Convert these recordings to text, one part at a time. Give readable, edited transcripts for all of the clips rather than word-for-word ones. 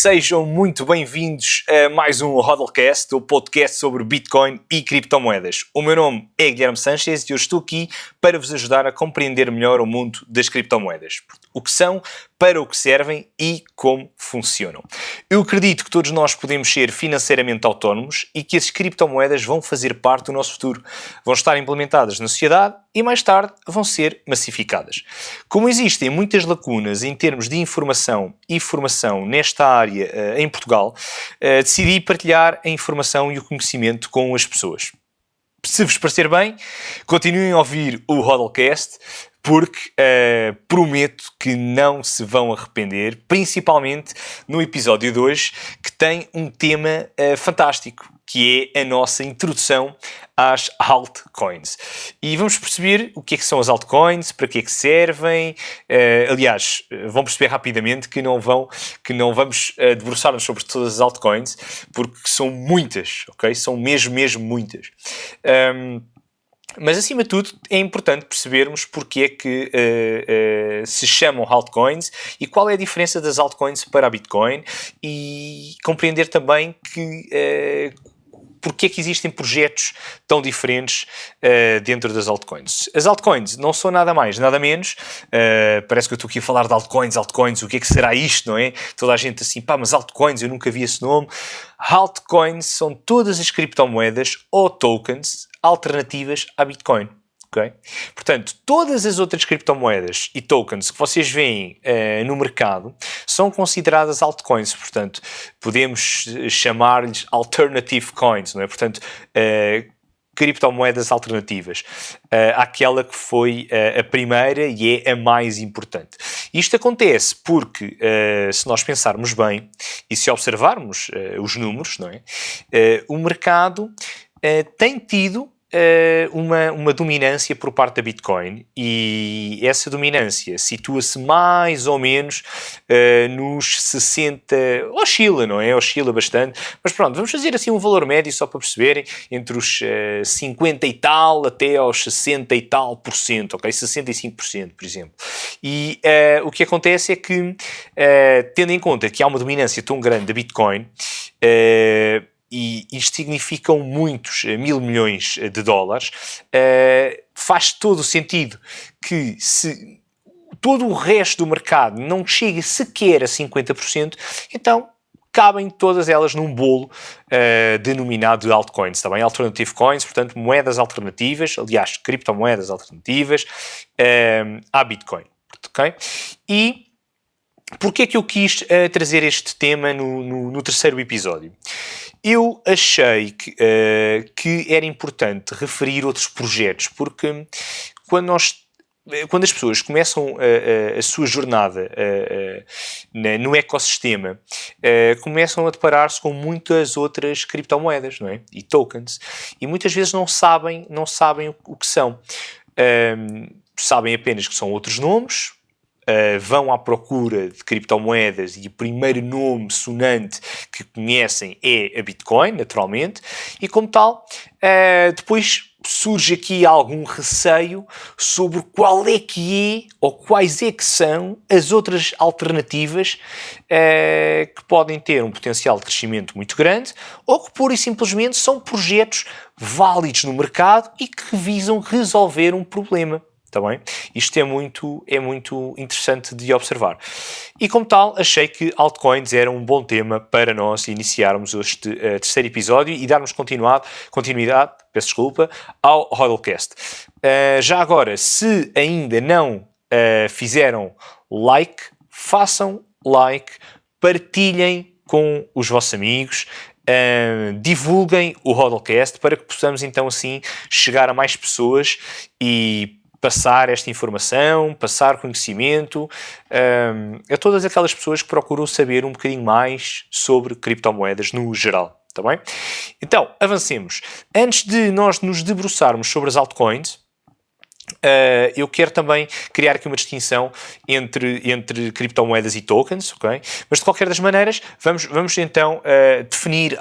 sejam muito bem-vindos a mais um Hodlcast, o podcast sobre Bitcoin e criptomoedas. O meu nome é Guilherme Sanchez e eu estou aqui para vos ajudar a compreender melhor o mundo das criptomoedas. O que são, para o que servem e como funcionam. Eu acredito que todos nós podemos ser financeiramente autónomos e que as criptomoedas vão fazer parte do nosso futuro. Vão estar implementadas na sociedade e mais tarde vão ser massificadas. Como existem muitas lacunas em termos de informação e formação nesta área em Portugal, decidi partilhar a informação e o conhecimento com as pessoas. Se vos parecer bem, continuem a ouvir o Hodlcast, porque prometo que não se vão arrepender, principalmente no episódio de hoje, que tem um tema fantástico, que é a nossa introdução às altcoins. E vamos perceber o que é que são as altcoins, para que é que servem. Aliás, vão perceber rapidamente que não vamos debruçar-nos sobre todas as altcoins, porque são muitas, ok? São mesmo muitas. Mas, acima de tudo, é importante percebermos porque é que se chamam altcoins e qual é a diferença das altcoins para a Bitcoin e compreender também que porque é que existem projetos tão diferentes dentro das altcoins. As altcoins não são nada mais, nada menos. Parece que eu estou aqui a falar de altcoins, o que é que será isto, não é? Toda a gente assim, mas altcoins, eu nunca vi esse nome. Altcoins são todas as criptomoedas ou tokens alternativas à Bitcoin. Okay? Portanto, todas as outras criptomoedas e tokens que vocês veem no mercado são consideradas altcoins. Portanto, podemos chamar-lhes alternative coins, não é? Portanto, criptomoedas alternativas. Àquela que foi a primeira e é a mais importante. Isto acontece porque, se nós pensarmos bem e se observarmos os números, não é? O mercado tem tido uma dominância por parte da Bitcoin e essa dominância situa-se mais ou menos nos 60, oscila, não é? Oscila bastante, mas pronto, vamos fazer assim um valor médio só para perceberem, entre os 50 e tal até aos 60 e tal por cento, ok? 65%, por exemplo. E o que acontece é que, tendo em conta que há uma dominância tão grande da Bitcoin, e isto significa muitos mil milhões de dólares, faz todo o sentido que se todo o resto do mercado não chega sequer a 50%, então cabem todas elas num bolo denominado de altcoins, também alternative coins, portanto moedas alternativas, aliás, criptomoedas alternativas à Bitcoin. Okay? E porquê é que eu quis trazer este tema no terceiro episódio? Eu achei que era importante referir outros projetos, porque quando as pessoas começam a sua jornada no ecossistema, começam a deparar-se com muitas outras criptomoedas, não é? E tokens, e muitas vezes não sabem o que são. Sabem apenas que são outros nomes. Vão à procura de criptomoedas e o primeiro nome sonante que conhecem é a Bitcoin, naturalmente, e como tal, depois surge aqui algum receio sobre qual é que é ou quais é que são as outras alternativas que podem ter um potencial de crescimento muito grande ou que pura e simplesmente são projetos válidos no mercado e que visam resolver um problema. Tá bem? Isto é muito interessante de observar. E como tal, achei que altcoins era um bom tema para nós iniciarmos este terceiro episódio e darmos continuidade, peço desculpa, ao Hodlcast. Já agora, se ainda não fizeram like, façam like, partilhem com os vossos amigos, divulguem o Hodlcast para que possamos então assim chegar a mais pessoas e passar esta informação, passar conhecimento a todas aquelas pessoas que procuram saber um bocadinho mais sobre criptomoedas no geral, está bem? Então, avancemos. Antes de nós nos debruçarmos sobre as altcoins, eu quero também criar aqui uma distinção entre criptomoedas e tokens, ok? Mas de qualquer das maneiras, vamos então definir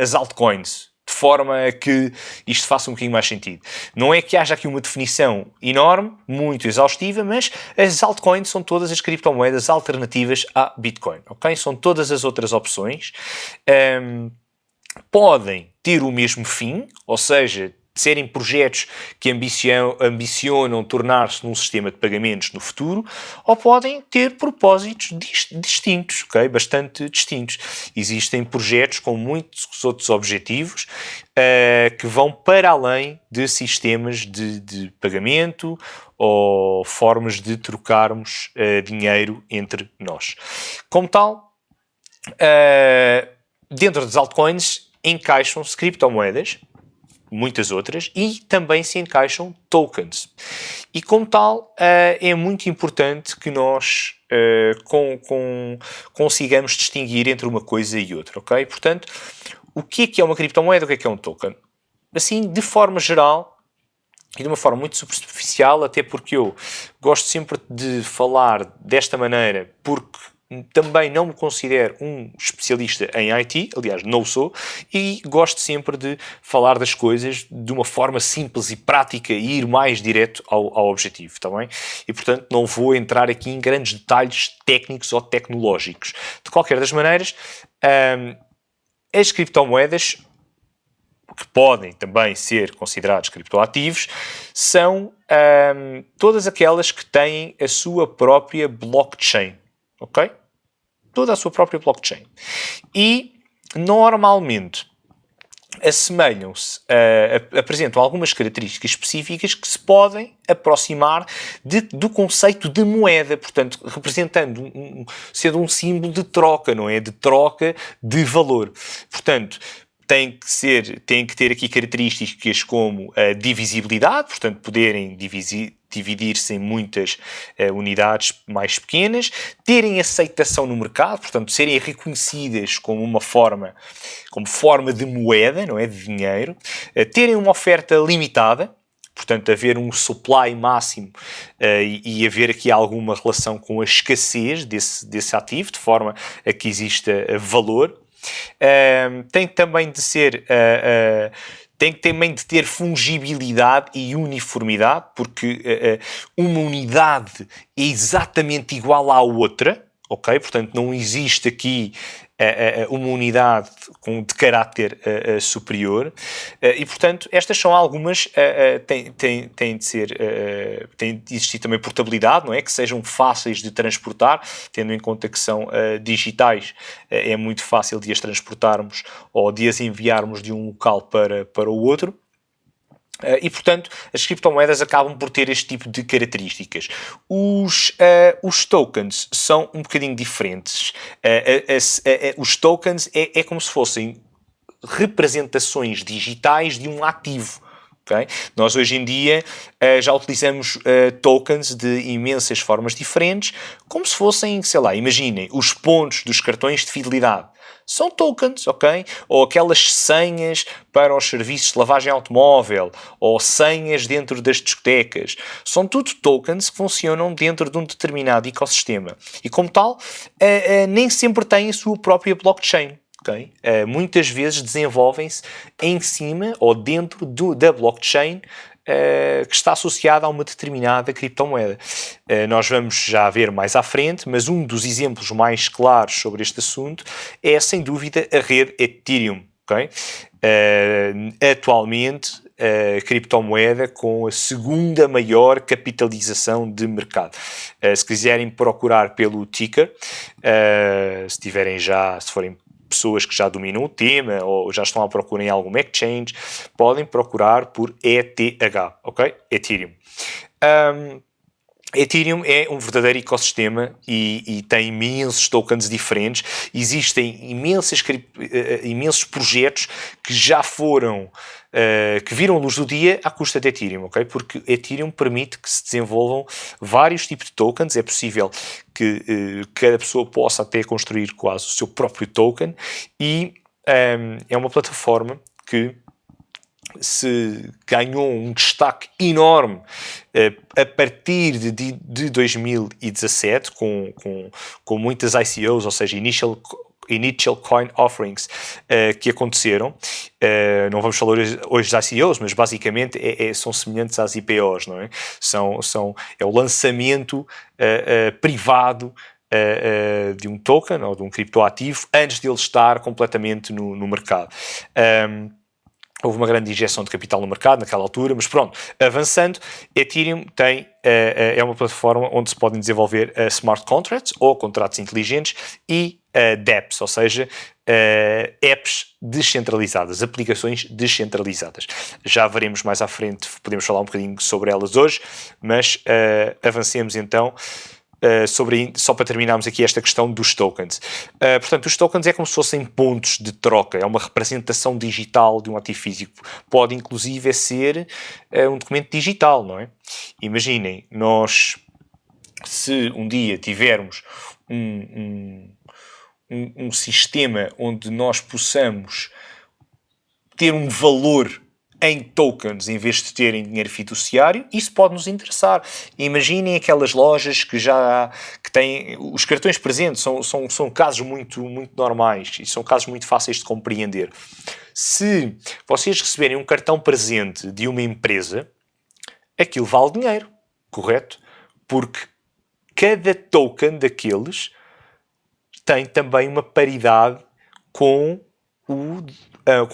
as altcoins de forma a que isto faça um bocadinho mais sentido. Não é que haja aqui uma definição enorme, muito exaustiva, mas as altcoins são todas as criptomoedas alternativas à Bitcoin, ok? São todas as outras opções. Podem ter o mesmo fim, ou seja, serem projetos que ambicionam tornar-se num sistema de pagamentos no futuro, ou podem ter propósitos distintos, ok? Bastante distintos. Existem projetos com muitos outros objetivos que vão para além de sistemas de pagamento ou formas de trocarmos dinheiro entre nós. Como tal, dentro das altcoins encaixam-se criptomoedas, muitas outras, e também se encaixam tokens. E como tal, é muito importante que nós consigamos distinguir entre uma coisa e outra, ok? Portanto, o que é uma criptomoeda, o que é um token? Assim, de forma geral, e de uma forma muito superficial, até porque eu gosto sempre de falar desta maneira, porque também não me considero um especialista em IT, aliás, não sou, e gosto sempre de falar das coisas de uma forma simples e prática e ir mais direto ao objetivo, está bem? E, portanto, não vou entrar aqui em grandes detalhes técnicos ou tecnológicos. De qualquer das maneiras, as criptomoedas, que podem também ser considerados criptoativos, são todas aquelas que têm a sua própria blockchain, ok? Toda a sua própria blockchain. E, normalmente, assemelham-se, apresentam algumas características específicas que se podem aproximar do conceito de moeda, portanto, representando, sendo um símbolo de troca, não é? De troca de valor. Portanto, tem que ter aqui características como a divisibilidade, portanto, poderem dividir-se em muitas unidades mais pequenas, terem aceitação no mercado, portanto, serem reconhecidas como forma de moeda, não é? De dinheiro, terem uma oferta limitada, portanto, haver um supply máximo e haver aqui alguma relação com a escassez desse ativo, de forma a que exista valor. Tem também de ser... tem também de ter fungibilidade e uniformidade, porque uma unidade é exatamente igual à outra, ok? Portanto, não existe aqui uma unidade de caráter superior e, portanto, estas são algumas, tem de existir também portabilidade, não é? Que sejam fáceis de transportar, tendo em conta que são digitais, é muito fácil de as transportarmos ou de as enviarmos de um local para o outro. E, portanto, as criptomoedas acabam por ter este tipo de características. Os tokens são um bocadinho diferentes. Os tokens é como se fossem representações digitais de um ativo. Okay? Nós hoje em dia já utilizamos tokens de imensas formas diferentes, como se fossem, sei lá, imaginem, os pontos dos cartões de fidelidade. São tokens, ok? Ou aquelas senhas para os serviços de lavagem automóvel, ou senhas dentro das discotecas. São tudo tokens que funcionam dentro de um determinado ecossistema. E como tal, nem sempre têm a sua própria blockchain. Okay? Muitas vezes desenvolvem-se em cima ou dentro da blockchain que está associada a uma determinada criptomoeda. Nós vamos já ver mais à frente, mas um dos exemplos mais claros sobre este assunto é, sem dúvida, a rede Ethereum. Okay? Atualmente, a criptomoeda com a segunda maior capitalização de mercado. Se quiserem procurar pelo ticker, se forem pessoas que já dominam o tema ou já estão à procura em algum exchange, podem procurar por ETH, ok? Ethereum. Ethereum é um verdadeiro ecossistema e tem imensos tokens diferentes. Existem imensos projetos que já foram, que viram a luz do dia à custa de Ethereum, ok? Porque Ethereum permite que se desenvolvam vários tipos de tokens. É possível que cada pessoa possa até construir quase o seu próprio token e é uma plataforma que se ganhou um destaque enorme a partir de 2017 com muitas ICOs, ou seja, Initial Initial Coin Offerings, que aconteceram. Não vamos falar hoje das ICOs, mas basicamente são semelhantes às IPOs, não é? É o lançamento privado de um token ou de um criptoativo antes de ele estar completamente no mercado. Houve uma grande injeção de capital no mercado naquela altura, mas pronto, avançando, Ethereum é uma plataforma onde se podem desenvolver smart contracts ou contratos inteligentes e dApps, ou seja, apps descentralizadas, aplicações descentralizadas. Já veremos mais à frente, podemos falar um bocadinho sobre elas hoje, mas avancemos então. Só para terminarmos aqui esta questão dos tokens. Portanto, os tokens é como se fossem pontos de troca, é uma representação digital de um ativo físico. Pode inclusive ser um documento digital, não é? Imaginem, se um dia tivermos um sistema onde nós possamos ter um valor em tokens em vez de terem dinheiro fiduciário, isso pode nos interessar. Imaginem aquelas lojas que têm os cartões presentes, são casos muito, muito normais e são casos muito fáceis de compreender. Se vocês receberem um cartão presente de uma empresa, aquilo vale dinheiro, correto? Porque cada token daqueles tem também uma paridade com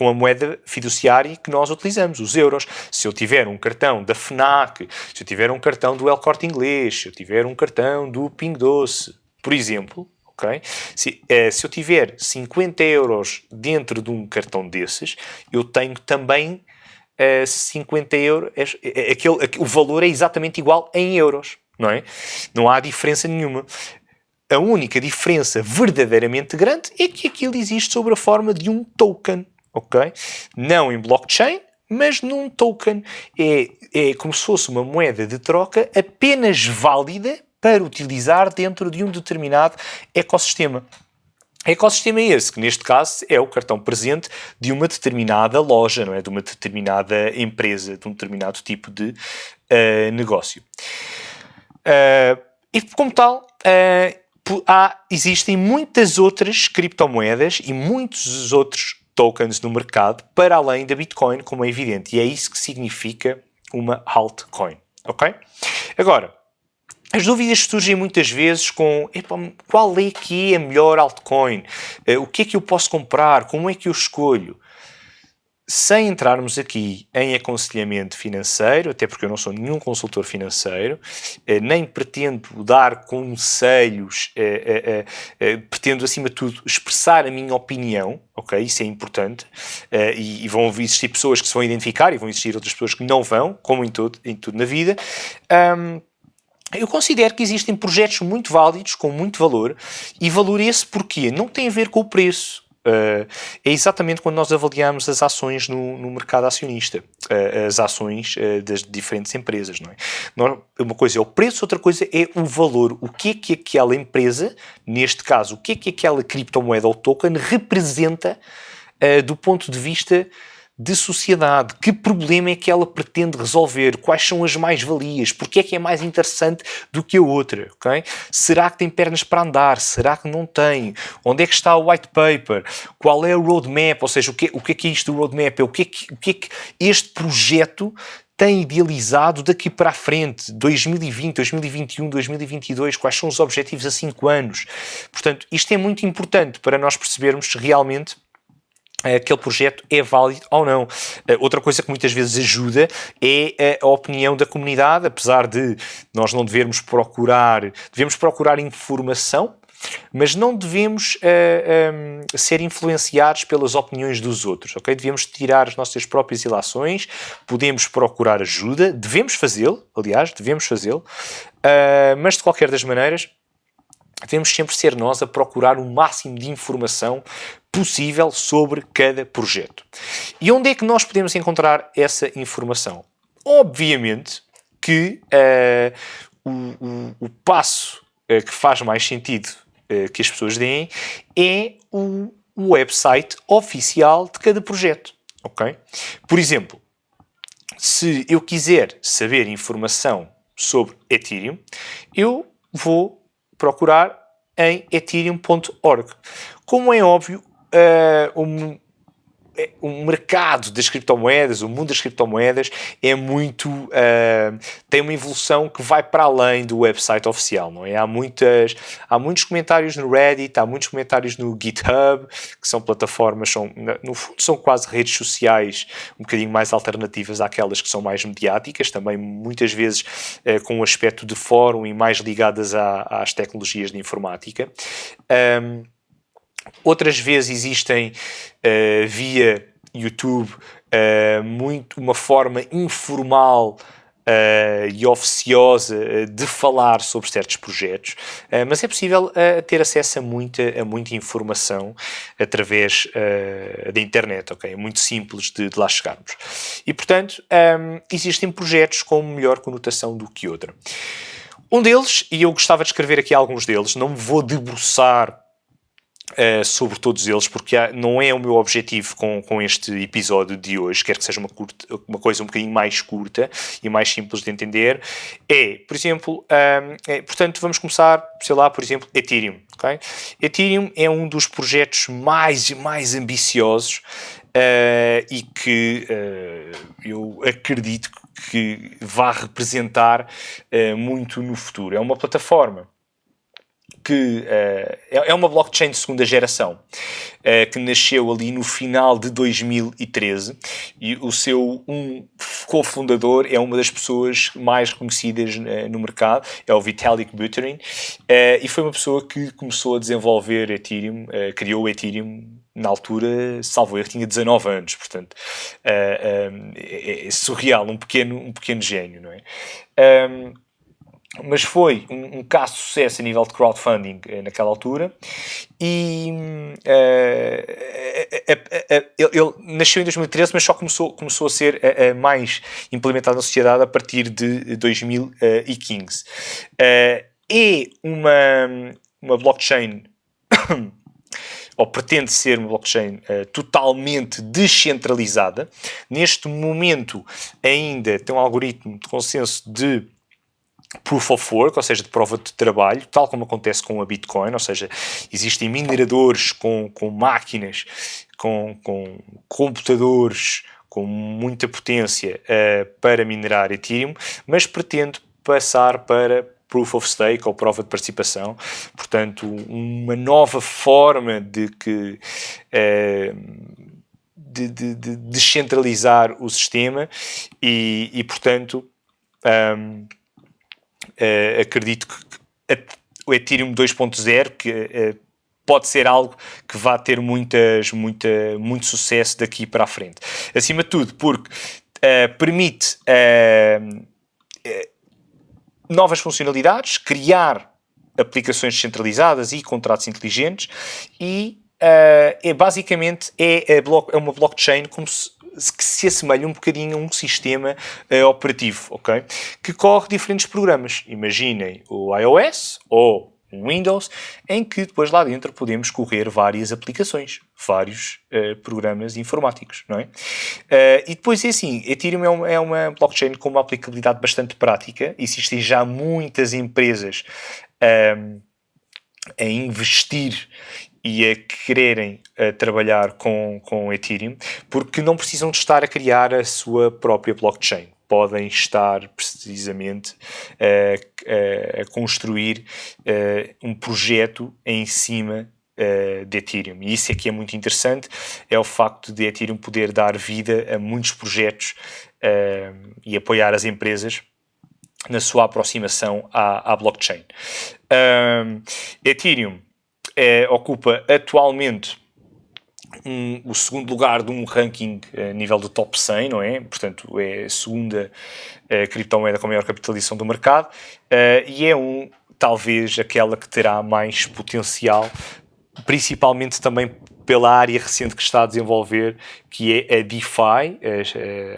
a moeda fiduciária que nós utilizamos, os euros. Se eu tiver um cartão da FNAC, se eu tiver um cartão do El Corte Inglês, se eu tiver um cartão do Pingo Doce, por exemplo, okay? Se eu tiver 50 euros dentro de um cartão desses, eu tenho também 50 euros, o valor é exatamente igual em euros, não é? Não há diferença nenhuma. A única diferença verdadeiramente grande é que aquilo existe sob a forma de um token, ok? Não em blockchain, mas num token. É como se fosse uma moeda de troca apenas válida para utilizar dentro de um determinado ecossistema. Ecossistema é esse, que neste caso é o cartão presente de uma determinada loja, não é? De uma determinada empresa, de um determinado tipo de negócio. E como tal, existem muitas outras criptomoedas e muitos outros tokens no mercado para além da Bitcoin, como é evidente. E é isso que significa uma altcoin, ok? Agora, as dúvidas surgem muitas vezes com qual é que é a melhor altcoin? O que é que eu posso comprar? Como é que eu escolho? Sem entrarmos aqui em aconselhamento financeiro, até porque eu não sou nenhum consultor financeiro, nem pretendo dar conselhos, pretendo, acima de tudo, expressar a minha opinião, ok? Isso é importante, e vão existir pessoas que se vão identificar e vão existir outras pessoas que não vão, como em tudo na vida. Eu considero que existem projetos muito válidos, com muito valor, e valor esse porque não tem a ver com o preço. É exatamente quando nós avaliamos as ações no mercado acionista, as ações das diferentes empresas, não é? Uma coisa é o preço, outra coisa é o valor. O que é que aquela empresa, neste caso, o que é que aquela criptomoeda ou token representa do ponto de vista de sociedade? Que problema é que ela pretende resolver? Quais são as mais-valias? Porque é que é mais interessante do que a outra? Okay? Será que tem pernas para andar? Será que não tem? Onde é que está o white paper? Qual é o roadmap? Ou seja, o que é isto do roadmap? O que é que este projeto tem idealizado daqui para a frente? 2020, 2021, 2022? Quais são os objetivos a 5 anos? Portanto, isto é muito importante para nós percebermos se realmente aquele projeto é válido ou não. Outra coisa que muitas vezes ajuda é a opinião da comunidade, apesar de nós não devemos procurar informação, mas não devemos ser influenciados pelas opiniões dos outros, ok? Devemos tirar as nossas próprias ilações, podemos procurar ajuda, devemos fazê-lo, mas de qualquer das maneiras, devemos sempre ser nós a procurar o máximo de informação possível sobre cada projeto. E onde é que nós podemos encontrar essa informação? Obviamente que o passo que faz mais sentido que as pessoas deem é o website oficial de cada projeto, ok? Por exemplo, se eu quiser saber informação sobre Ethereum, eu vou procurar em ethereum.org. Como é óbvio, o mercado das criptomoedas, o mundo das criptomoedas é muito, tem uma evolução que vai para além do website oficial, não é? Há muitos comentários no Reddit, há muitos comentários no GitHub, que são plataformas, no fundo são quase redes sociais um bocadinho mais alternativas àquelas que são mais mediáticas, também muitas vezes com um aspecto de fórum e mais ligadas às tecnologias de informática. Outras vezes existem via YouTube uma forma informal e oficiosa de falar sobre certos projetos, mas é possível ter acesso a muita informação através da internet, ok? É muito simples de lá chegarmos. E, portanto, existem projetos com melhor conotação do que outra. Um deles, e eu gostava de escrever aqui alguns deles, não me vou debruçar sobre todos eles, porque não é o meu objetivo com este episódio de hoje, quero que seja uma coisa um bocadinho mais curta e mais simples de entender, por exemplo, portanto, vamos começar, sei lá, por exemplo, Ethereum. Okay? Ethereum é um dos projetos mais ambiciosos e que eu acredito que vai representar muito no futuro. É uma plataforma que é uma blockchain de segunda geração, que nasceu ali no final de 2013 e o seu cofundador é uma das pessoas mais reconhecidas no mercado, é o Vitalik Buterin, e foi uma pessoa que começou a desenvolver Ethereum, criou o Ethereum na altura, salvo erro, tinha 19 anos, portanto é surreal, um pequeno gênio, não é? Mas foi um caso de sucesso a nível de crowdfunding naquela altura e ele nasceu em 2013, mas só começou a ser mais implementado na sociedade a partir de 2015. É uma blockchain ou pretende ser uma blockchain totalmente descentralizada. Neste momento ainda tem um algoritmo de consenso de Proof of Work, ou seja, de prova de trabalho, tal como acontece com a Bitcoin, ou seja, existem mineradores com máquinas, com computadores, com muita potência para minerar Ethereum, mas pretende passar para Proof of Stake ou prova de participação, portanto, uma nova forma de descentralizar o sistema e portanto, acredito que o Ethereum 2.0 que pode ser algo que vai ter muito sucesso daqui para a frente. Acima de tudo, porque permite novas funcionalidades, criar aplicações descentralizadas e contratos inteligentes e basicamente é uma blockchain que se assemelha um bocadinho a um sistema operativo, ok? Que corre diferentes programas. Imaginem o iOS ou o Windows, em que depois lá dentro podemos correr várias aplicações, vários programas informáticos, não é? E depois é assim, Ethereum é uma blockchain com uma aplicabilidade bastante prática. Existem já muitas empresas a investir e a quererem trabalhar com Ethereum, porque não precisam de estar a criar a sua própria blockchain. Podem estar precisamente a construir um projeto em cima de Ethereum. E isso é que é muito interessante, é o facto de Ethereum poder dar vida a muitos projetos e apoiar as empresas na sua aproximação à blockchain. Ethereum ocupa atualmente o segundo lugar de um ranking a nível do top 100, não é? Portanto, é a segunda criptomoeda com a maior capitalização do mercado e é talvez aquela que terá mais potencial, principalmente também pela área recente que está a desenvolver, que é a DeFi,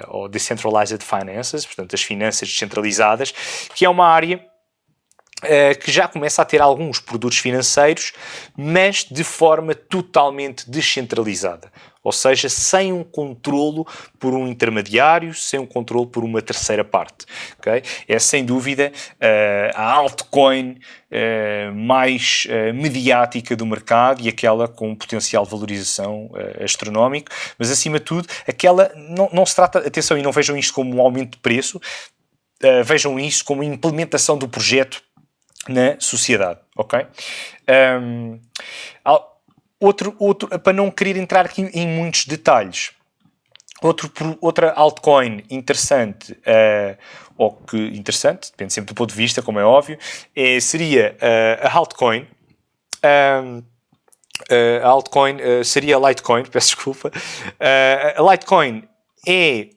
ou Decentralized Finances, portanto, as finanças descentralizadas, que é uma área que já começa a ter alguns produtos financeiros, mas de forma totalmente descentralizada. Ou seja, sem um controlo por um intermediário, sem um controlo por uma terceira parte. Okay? É sem dúvida a altcoin mais mediática do mercado e aquela com um potencial de valorização astronómico, mas acima de tudo, aquela não se trata, atenção, e não vejam isto como um aumento de preço, vejam isto como implementação do projeto na sociedade, ok? Outro, para não querer entrar aqui em muitos detalhes, outra altcoin interessante, ou que interessante, depende sempre do ponto de vista, como é óbvio, seria a altcoin. A altcoin seria a Litecoin, peço desculpa. A Litecoin é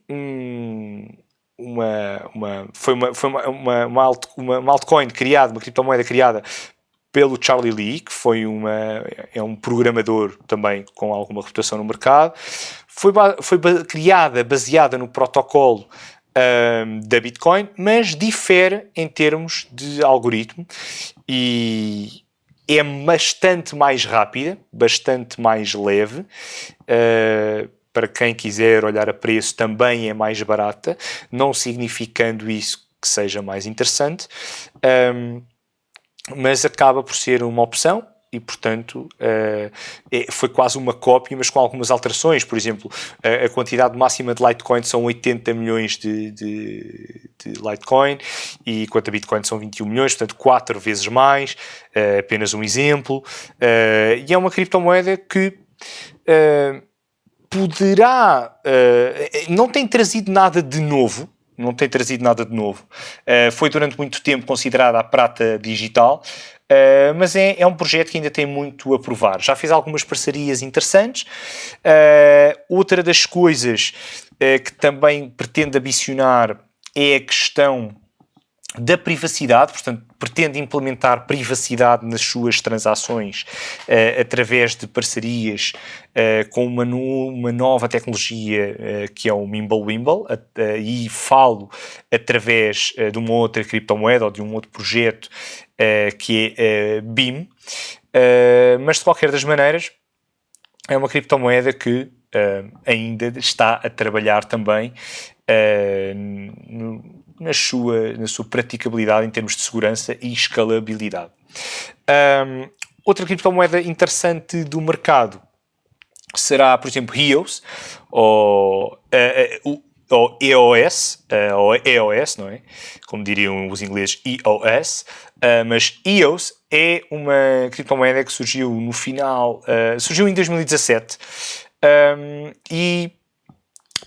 uma altcoin criada, uma criptomoeda criada pelo Charlie Lee, que é um programador também com alguma reputação no mercado. Foi criada, baseada no protocolo da Bitcoin, mas difere em termos de algoritmo e é bastante mais rápida, bastante mais leve. Para quem quiser olhar a preço, também é mais barata, não significando isso que seja mais interessante, mas acaba por ser uma opção e, portanto, foi quase uma cópia, mas com algumas alterações. Por exemplo, a quantidade máxima de Litecoin são 80 milhões de Litecoin, e quanto a Bitcoin são 21 milhões, portanto 4 vezes mais, apenas um exemplo. E é uma criptomoeda que poderá... não tem trazido nada de novo, foi durante muito tempo considerada a prata digital, mas é um projeto que ainda tem muito a provar. Já fez algumas parcerias interessantes. Outra das coisas que também pretende ambicionar é a questão da privacidade, portanto, pretende implementar privacidade nas suas transações através de parcerias com uma nova tecnologia que é o Mimblewimble, e falo através de uma outra criptomoeda ou de um outro projeto que é BIM, mas de qualquer das maneiras é uma criptomoeda que ainda está a trabalhar também na sua praticabilidade em termos de segurança e escalabilidade. Outra criptomoeda interessante do mercado será, por exemplo, EOS, ou EOS, ou EOS, não é? Como diriam os ingleses, EOS, mas EOS é uma criptomoeda que surgiu no final, surgiu em 2017, e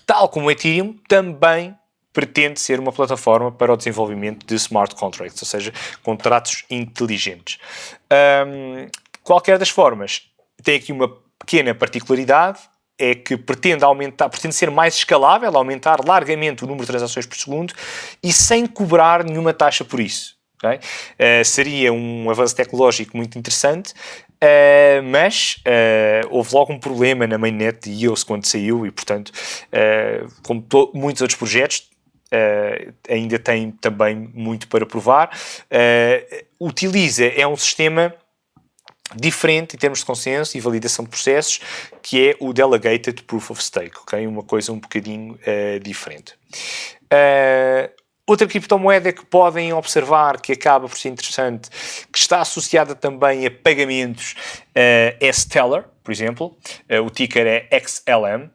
tal como o Ethereum, também pretende ser uma plataforma para o desenvolvimento de smart contracts, ou seja, contratos inteligentes. Qualquer das formas, tem aqui uma pequena particularidade, é que pretende ser mais escalável, aumentar largamente o número de transações por segundo e sem cobrar nenhuma taxa por isso. Okay? Seria um avanço tecnológico muito interessante, mas houve logo um problema na mainnet de EOS quando saiu e, portanto, como muitos outros projetos, ainda tem também muito para provar. É um sistema diferente em termos de consenso e validação de processos, que é o Delegated Proof of Stake, okay? Uma coisa um bocadinho diferente. Outra criptomoeda que podem observar, que acaba por ser interessante, que está associada também a pagamentos, é Stellar, por exemplo. O ticker é XLM.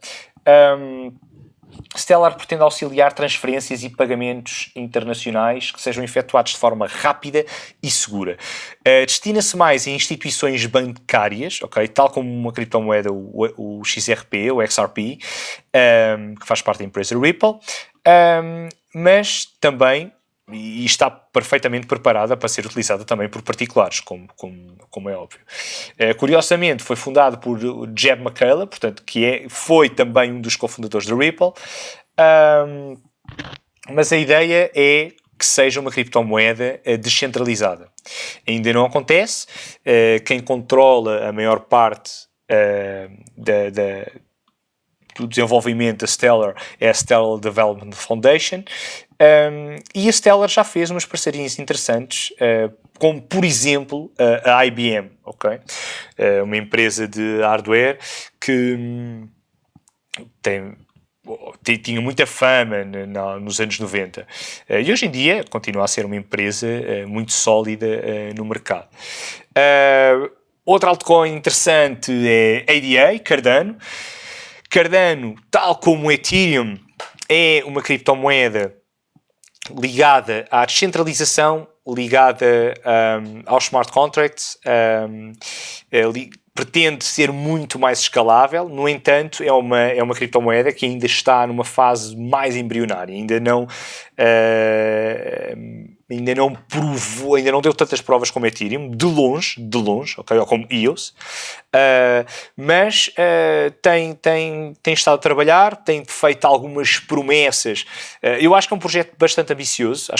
Stellar pretende auxiliar transferências e pagamentos internacionais que sejam efetuados de forma rápida e segura. Destina-se mais a instituições bancárias, okay? Tal como uma criptomoeda, o XRP, o XRP, que faz parte da empresa Ripple, mas também, e está perfeitamente preparada para ser utilizada também por particulares, como é óbvio. Curiosamente, foi fundado por Jeb McCaleb, portanto, foi também um dos cofundadores da Ripple, mas a ideia é que seja uma criptomoeda descentralizada. Ainda não acontece. Quem controla a maior parte do desenvolvimento da Stellar é a Stellar Development Foundation, e a Stellar já fez umas parcerias interessantes como por exemplo a IBM, ok? Uma empresa de hardware que tinha muita fama nos anos 90 e hoje em dia continua a ser uma empresa muito sólida no mercado. Outra altcoin interessante é ADA, Cardano. Cardano, tal como o Ethereum, é uma criptomoeda ligada à descentralização, ligada aos smart contracts, pretende ser muito mais escalável. No entanto, é uma criptomoeda que ainda está numa fase mais embrionária, ainda não provou, ainda não deu tantas provas como Ethereum, de longe, okay? Ou como EOS, mas tem estado a trabalhar, tem feito algumas promessas. Eu acho que é um projeto bastante ambicioso,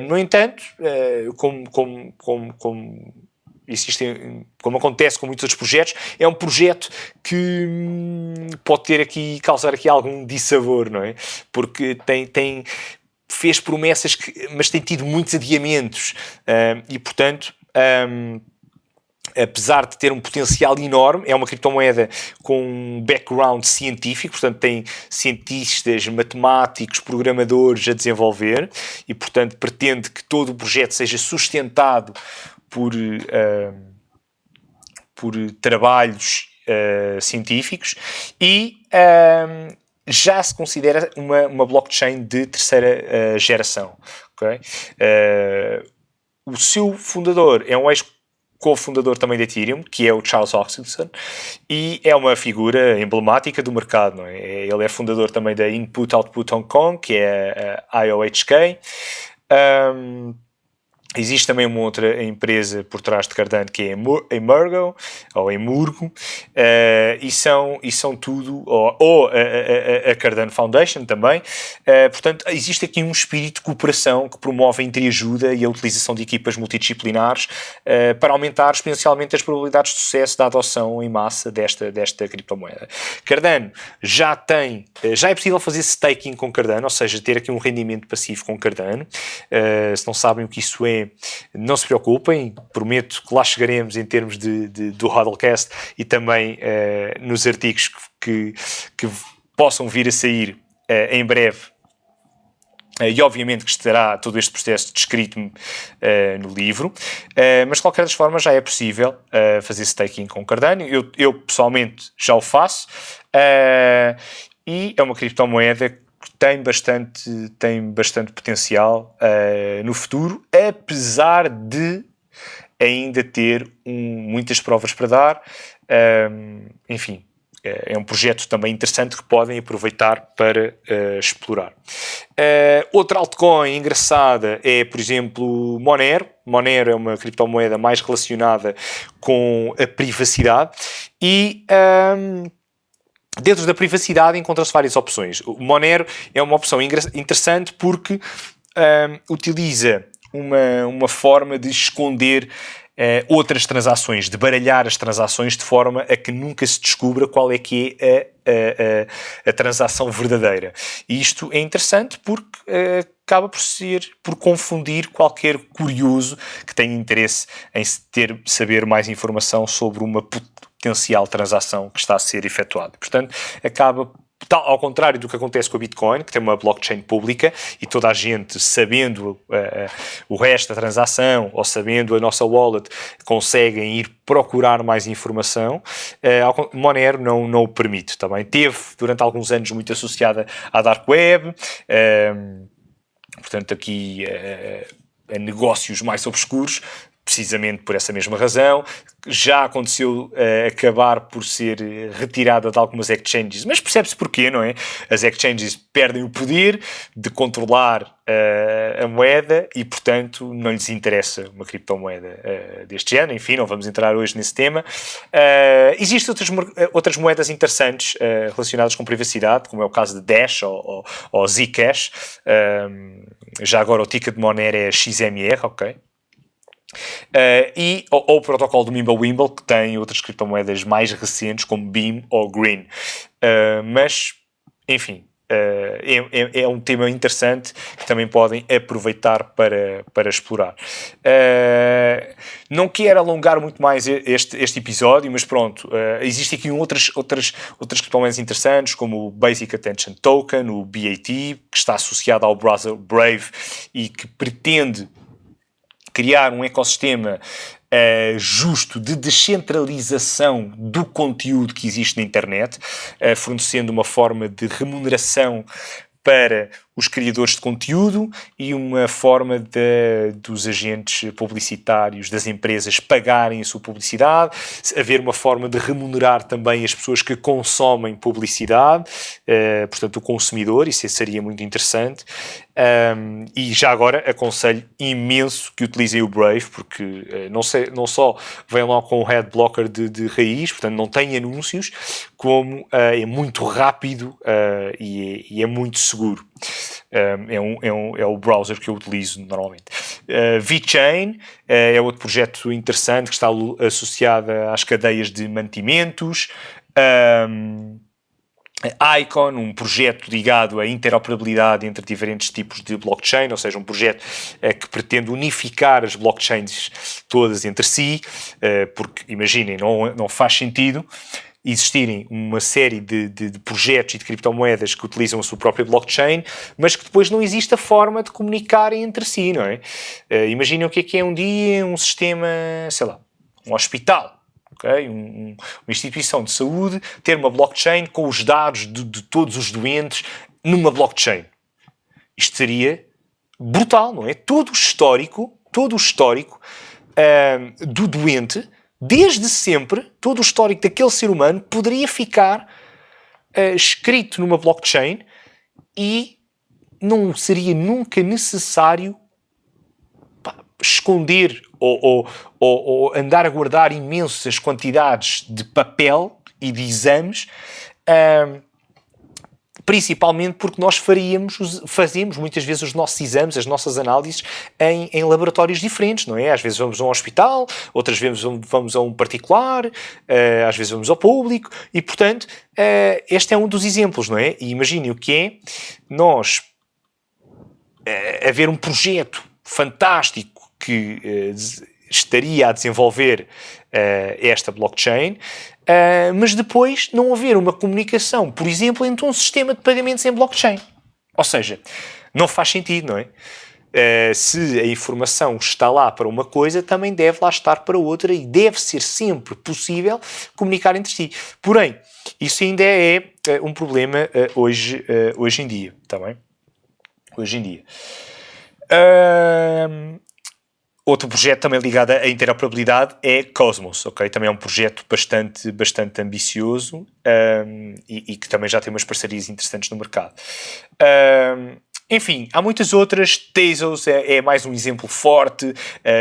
no entanto, como acontece com muitos outros projetos, é um projeto que pode causar aqui algum dissabor, não é? Porque fez promessas, mas tem tido muitos adiamentos e, portanto, apesar de ter um potencial enorme, é uma criptomoeda com um background científico, portanto tem cientistas, matemáticos, programadores a desenvolver e, portanto, pretende que todo o projeto seja sustentado por trabalhos científicos e já se considera uma blockchain de terceira geração. Okay? O seu fundador é um ex-cofundador também da Ethereum, que é o Charles Hoskinson, e é uma figura emblemática do mercado. Não é? Ele é fundador também da Input Output Hong Kong, que é a IOHK. Existe também uma outra empresa por trás de Cardano, que é a Emurgo, ou Emurgo, e são tudo, ou a Cardano Foundation também. Portanto, existe aqui um espírito de cooperação que promove a entreajuda e a utilização de equipas multidisciplinares para aumentar exponencialmente as probabilidades de sucesso da adoção em massa desta criptomoeda. Cardano já é possível fazer staking com Cardano, ou seja, ter aqui um rendimento passivo com Cardano. Se não sabem o que isso é, não se preocupem, prometo que lá chegaremos em termos do Hodlcast e também nos artigos que possam vir a sair em breve. E obviamente que estará todo este processo descrito no livro, mas de qualquer das formas já é possível fazer staking com Cardano. Eu pessoalmente já o faço, e é uma criptomoeda que tem bastante potencial no futuro, apesar de ainda ter muitas provas para dar. Enfim, é um projeto também interessante que podem aproveitar para explorar. Outra altcoin engraçada é, por exemplo, Monero. Monero é uma criptomoeda mais relacionada com a privacidade e dentro da privacidade encontram-se várias opções. O Monero é uma opção interessante porque utiliza uma forma de esconder outras transações, de baralhar as transações de forma a que nunca se descubra qual é que é a transação verdadeira. E isto é interessante porque acaba por confundir qualquer curioso que tenha interesse em saber mais informação sobre uma potencial transação que está a ser efetuada. Portanto, acaba, ao contrário do que acontece com a Bitcoin, que tem uma blockchain pública e toda a gente, sabendo o resto da transação ou sabendo a nossa wallet, conseguem ir procurar mais informação. Monero não o permite. Também teve, durante alguns anos, muito associada à Dark Web, portanto, aqui a negócios mais obscuros, precisamente por essa mesma razão. Já aconteceu acabar por ser retirada de algumas exchanges, mas percebe-se porquê, não é? As exchanges perdem o poder de controlar a moeda e, portanto, não lhes interessa uma criptomoeda deste género. Enfim, não vamos entrar hoje nesse tema. Existem outras moedas interessantes relacionadas com privacidade, como é o caso de Dash ou Zcash. Já agora o ticket de Monero é XMR, ok? Ou o protocolo do Mimblewimble, que tem outras criptomoedas mais recentes, como Beam ou Green. Mas, enfim, é um tema interessante que também podem aproveitar para explorar. Não quero alongar muito mais este episódio, mas pronto, existem aqui outras criptomoedas interessantes, como o Basic Attention Token, o BAT, que está associado ao browser Brave e que pretende criar um ecossistema justo de descentralização do conteúdo que existe na internet, fornecendo uma forma de remuneração para os criadores de conteúdo e uma forma dos agentes publicitários das empresas pagarem a sua publicidade, haver uma forma de remunerar também as pessoas que consomem publicidade, portanto o consumidor, isso seria muito interessante. E já agora aconselho imenso que utilizem o Brave, porque não só vem lá com o Ad Blocker de raiz, portanto não tem anúncios, como é muito rápido e é muito seguro. É o browser que eu utilizo normalmente. VeChain é outro projeto interessante que está associado às cadeias de mantimentos. Icon, um projeto ligado à interoperabilidade entre diferentes tipos de blockchain, ou seja, um projeto que pretende unificar as blockchains todas entre si, porque, imaginem, não faz sentido existirem uma série de projetos e de criptomoedas que utilizam a sua própria blockchain, mas que depois não existe a forma de comunicarem entre si, não é? Imaginem o que é um dia um sistema, sei lá, um hospital, okay? Uma instituição de saúde, ter uma blockchain com os dados de todos os doentes numa blockchain. Isto seria brutal, não é? Todo o histórico do doente, desde sempre, todo o histórico daquele ser humano poderia ficar escrito numa blockchain e não seria nunca necessário esconder ou andar a guardar imensas quantidades de papel e de exames, principalmente porque nós fazemos muitas vezes os nossos exames, as nossas análises em laboratórios diferentes, não é? Às vezes vamos a um hospital, outras vezes vamos a um particular, às vezes vamos ao público e, portanto, este é um dos exemplos, não é? E imaginem o que é nós haver um projeto fantástico que estaria a desenvolver esta blockchain, mas depois não haver uma comunicação, por exemplo, entre um sistema de pagamentos em blockchain. Ou seja, não faz sentido, não é? Se a informação está lá para uma coisa, também deve lá estar para outra e deve ser sempre possível comunicar entre si. Porém, isso ainda é um problema hoje em dia, está bem? Hoje em dia. Outro projeto também ligado à interoperabilidade é Cosmos, ok? Também é um projeto bastante ambicioso e que também já tem umas parcerias interessantes no mercado. Enfim, há muitas outras. Tezos é mais um exemplo forte.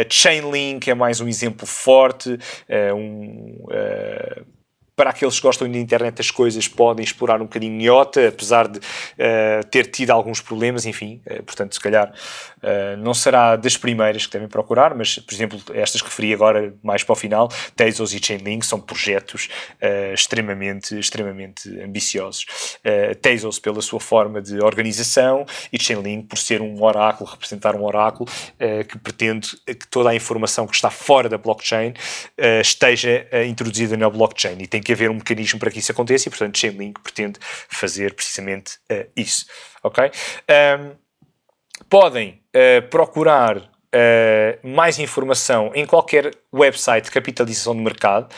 Chainlink é mais um exemplo forte. Para aqueles que gostam da internet das coisas, podem explorar um bocadinho IOTA, apesar de ter tido alguns problemas, enfim, portanto, se calhar não será das primeiras que devem procurar, mas, por exemplo, estas que referi agora, mais para o final, Tezos e Chainlink, são projetos extremamente ambiciosos. Tezos pela sua forma de organização e Chainlink por ser um oráculo, representar um oráculo que pretende que toda a informação que está fora da blockchain esteja introduzida na blockchain e tem que haver um mecanismo para que isso aconteça e, portanto, Chainlink pretende fazer precisamente isso. Ok? Podem procurar mais informação em qualquer website de capitalização de mercado.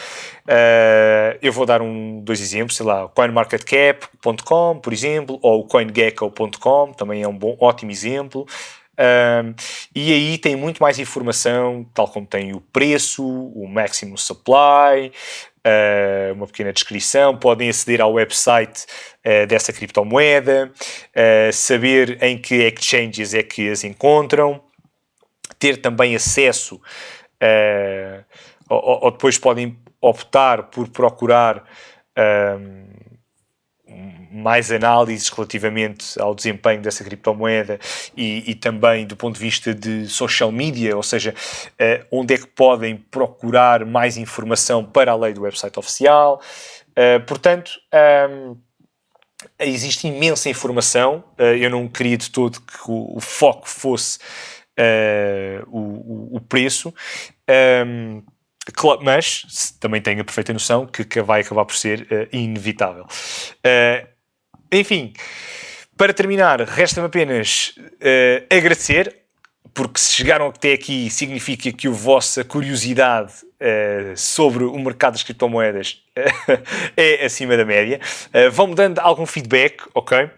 Eu vou dar dois exemplos, sei lá, coinmarketcap.com, por exemplo, ou coingecko.com, também é um ótimo exemplo. E aí tem muito mais informação, tal como tem o preço, o maximum supply, uma pequena descrição, podem aceder ao website dessa criptomoeda, saber em que exchanges é que as encontram, ter também acesso, ou depois podem optar por procurar mais análises relativamente ao desempenho dessa criptomoeda e também do ponto de vista de social media, ou seja, onde é que podem procurar mais informação para além do website oficial. Portanto, existe imensa informação. Eu não queria de todo que o foco fosse o preço, mas também tenho a perfeita noção que vai acabar por ser inevitável. Enfim, para terminar, resta-me apenas agradecer, porque se chegaram até aqui significa que a vossa curiosidade sobre o mercado das criptomoedas é acima da média. Vão-me dando algum feedback, ok?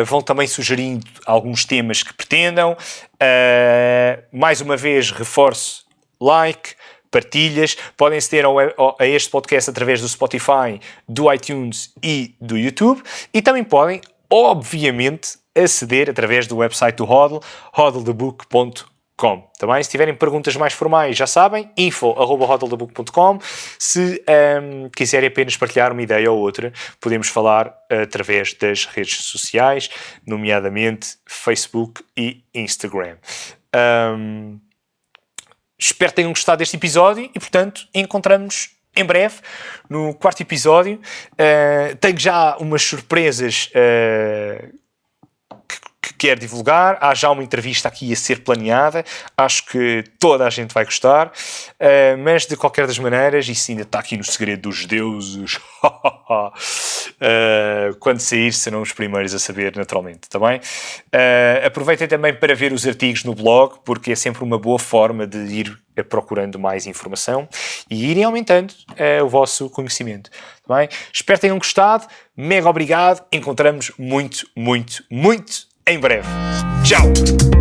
Vão também sugerindo alguns temas que pretendam. Mais uma vez, reforço, like, partilhas. Podem aceder a este podcast através do Spotify, do iTunes e do YouTube. E também podem, obviamente, aceder através do website do HODL, hodlthebook.com. Também, se tiverem perguntas mais formais, já sabem, info@hodlthebook.com. Se quiserem apenas partilhar uma ideia ou outra, podemos falar através das redes sociais, nomeadamente Facebook e Instagram. Espero que tenham gostado deste episódio e, portanto, encontramos em breve no 4º episódio. Tenho já umas surpresas que quero divulgar. Há já uma entrevista aqui a ser planeada. Acho que toda a gente vai gostar. Mas, de qualquer das maneiras, isso ainda está aqui no segredo dos deuses. Quando sair, serão os primeiros a saber, naturalmente. Tá bem? Aproveitem também para ver os artigos no blog, porque é sempre uma boa forma de ir procurando mais informação e irem aumentando o vosso conhecimento. Tá bem? Espero que tenham gostado. Mega obrigado. Encontramos muito em breve. Tchau!